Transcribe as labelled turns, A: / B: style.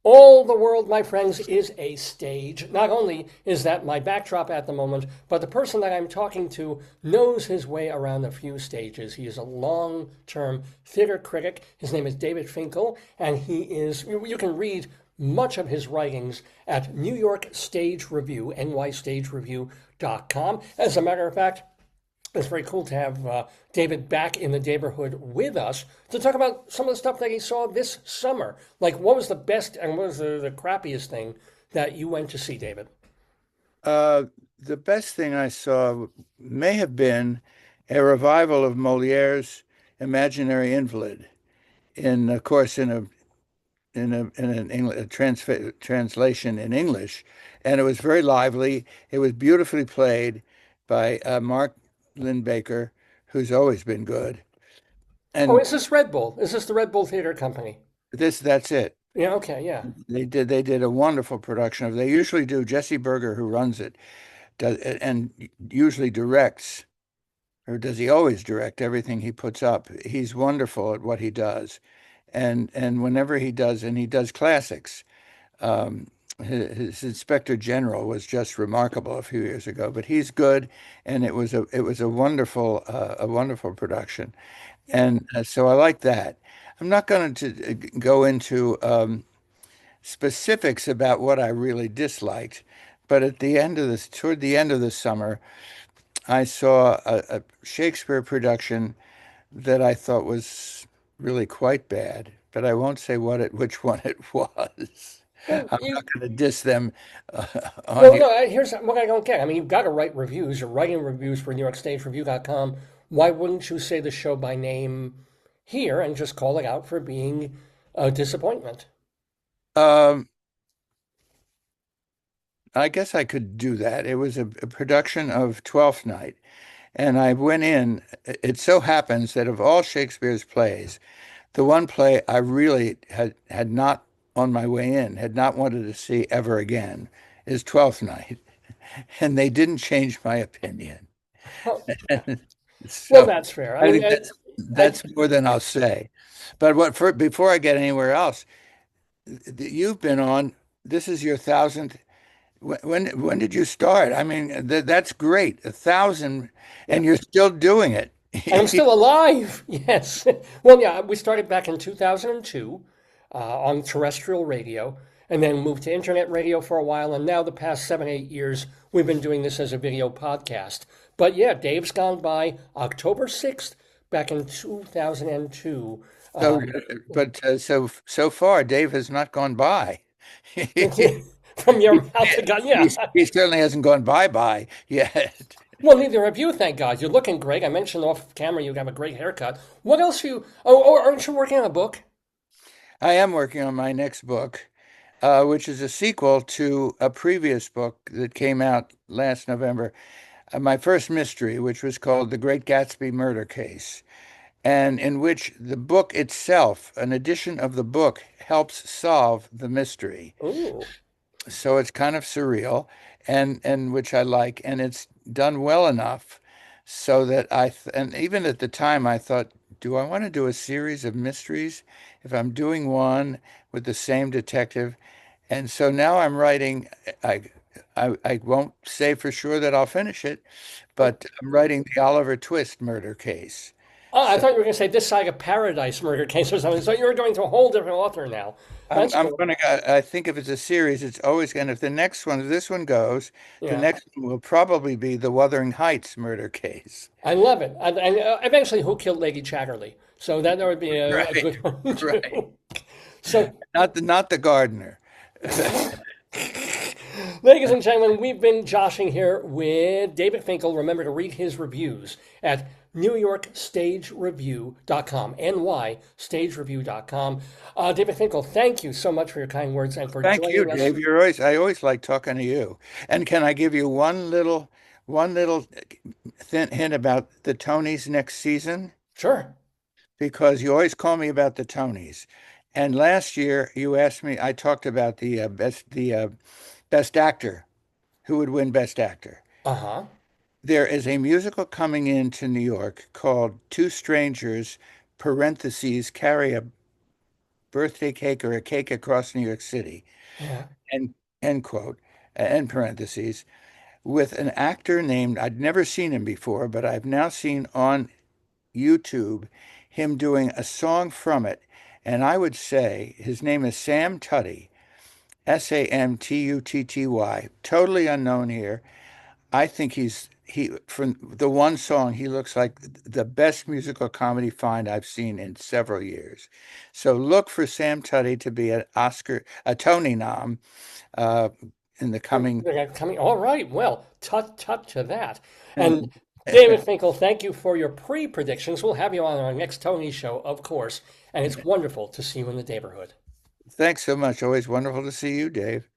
A: All the world, my friends, is a stage. Not only is that my backdrop at the moment, but the person that I'm talking to knows his way around a few stages. He is a long-term theater critic. His name is David Finkel, and you can read much of his writings at New York Stage Review, nystagereview.com. As a matter of fact, it's very cool to have David back in the neighborhood with us to talk about some of the stuff that he saw this summer. Like, what was the best and what was the crappiest thing that you went to see, David?
B: Uh, the best thing I saw may have been a revival of Moliere's Imaginary Invalid, of course, in an translation in English, and it was very lively. It was beautifully played by Mark Lindbaker, who's always been good.
A: Oh,
B: And
A: is this Red Bull? Is this the Red Bull Theater Company?
B: that's it.
A: Yeah, okay, yeah.
B: They did a wonderful production of. They usually do. Jesse Berger, who runs it, does and usually directs. Or does he always direct everything he puts up? He's wonderful at what he does. And whenever he does, and he does classics. Um, his Inspector General was just remarkable a few years ago, but he's good, and it was a wonderful production, and so I like that. I'm not going to go into specifics about what I really disliked, but toward the end of the summer, I saw a Shakespeare production that I thought was really quite bad, but I won't say which one it was.
A: Well,
B: I'm not going to diss them uh, on
A: well,
B: here.
A: no, here's what I don't get. I mean, you've got to write reviews. You're writing reviews for NewYorkStageReview.com. Why wouldn't you say the show by name here and just call it out for being a disappointment?
B: Um, I guess I could do that. It was a production of Twelfth Night, and I went in. It so happens that of all Shakespeare's plays, the one play I really had not on my way in, had not wanted to see ever again, is Twelfth Night, and they didn't change my opinion.
A: Well, well,
B: So
A: that's fair. I
B: I
A: mean,
B: think
A: I
B: that's more than I'll say. But before I get anywhere else, you've been on. This is your thousandth. When did you start? I mean, that's great. 1,000,
A: yeah.
B: and you're still doing
A: And I'm
B: it.
A: still alive. Yes. Well, yeah, we started back in 2002 on terrestrial radio and then moved to internet radio for a while. And now, the past 7, 8 years, we've been doing this as a video podcast. But yeah, Dave's gone by October 6th back in 2002.
B: So,
A: Um,
B: so far, Dave has not gone by.
A: from your mouth to God. Yeah.
B: He certainly hasn't gone bye yet.
A: Well, neither have you, thank God. You're looking great. I mentioned off camera you have a great haircut. What else you? Oh, aren't you working on a book?
B: I am working on my next book, which is a sequel to a previous book that came out last November. My first mystery, which was called The Great Gatsby Murder Case, and in which the book itself, an edition of the book, helps solve the mystery.
A: Ooh.
B: So it's kind of surreal, and which I like, and it's done well enough so that and even at the time I thought, do I want to do a series of mysteries if I'm doing one with the same detective? And so now I'm writing. I I won't say for sure that I'll finish it, but I'm writing the Oliver Twist murder case.
A: Oh, I
B: So
A: thought you were going to say this side of paradise murder case or something. So you're going to a whole different author now. That's
B: I'm
A: cool.
B: gonna. I think if it's a series, it's always going. If the next one, if this one goes, the
A: Yeah,
B: next one will probably be the Wuthering Heights murder case.
A: I love it. And eventually, who killed Lady Chatterley? So that would be a
B: Right,
A: good one
B: right.
A: too. So,
B: Not the gardener.
A: ladies and gentlemen, we've been joshing here with David Finkel. Remember to read his reviews at NewYorkStageReview.com, NYStageReview.com. David Finkel, thank you so much for your kind words and for
B: Thank you,
A: joining us.
B: Dave. I always like talking to you. And can I give you one little thin hint about the Tonys next season?
A: Sure.
B: Because you always call me about the Tonys. And last year you asked me, I talked about best actor, who would win best actor.
A: Uh-huh.
B: There is a musical coming into New York called Two Strangers, parentheses, carry a birthday cake or a cake across New York City.
A: Yeah.
B: And end quote, end parentheses, with an actor named, I'd never seen him before, but I've now seen on YouTube him doing a song from it. And I would say his name is Sam Tutty, Samtutty, totally unknown here. I think he from the one song he looks like the best musical comedy find I've seen in several years. So look for Sam Tutty to be a Tony nom uh, in the coming.
A: Coming. All right. Well, tut to that. And David Finkel, thank you for your pre-predictions. We'll have you on our next Tony show, of course. And it's wonderful to see you in the neighborhood.
B: Thanks so much. Always wonderful to see you, Dave.